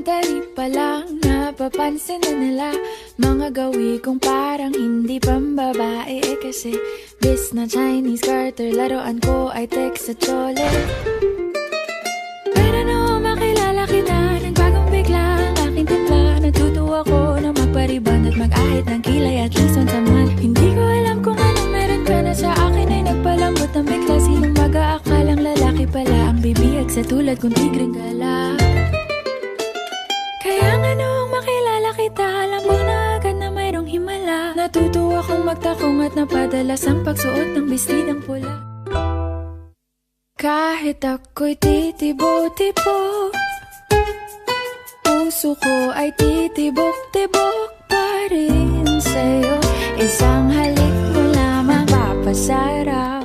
Sandali pa lang napapansin na nila mga gawi kong parang hindi pambabae kasi bis na Chinese garter, laruan ko ay text sa chole. Pero no makilala kita, nagbagong bigla ang aking timpla. Natutuwa ko na magpariban at mag-ahit ng kilay at least once a month. Hindi ko alam kung anong meron ka na sa akin ay nagpalambot ng bigla. Sinong mag-aakalang lalaki pala ang bibihag sa tulad kong tigreng gala. Kaya nga noong makilala kita, alam mo na agad na mayroong himala. Natutuwa kong magtakong at napadalas ang pagsuot ng bestidang pula. Kahit ako'y titibok-tibok, puso ko ay titibok-tibok pa rin sa'yo. Isang halik mo lamang papasarap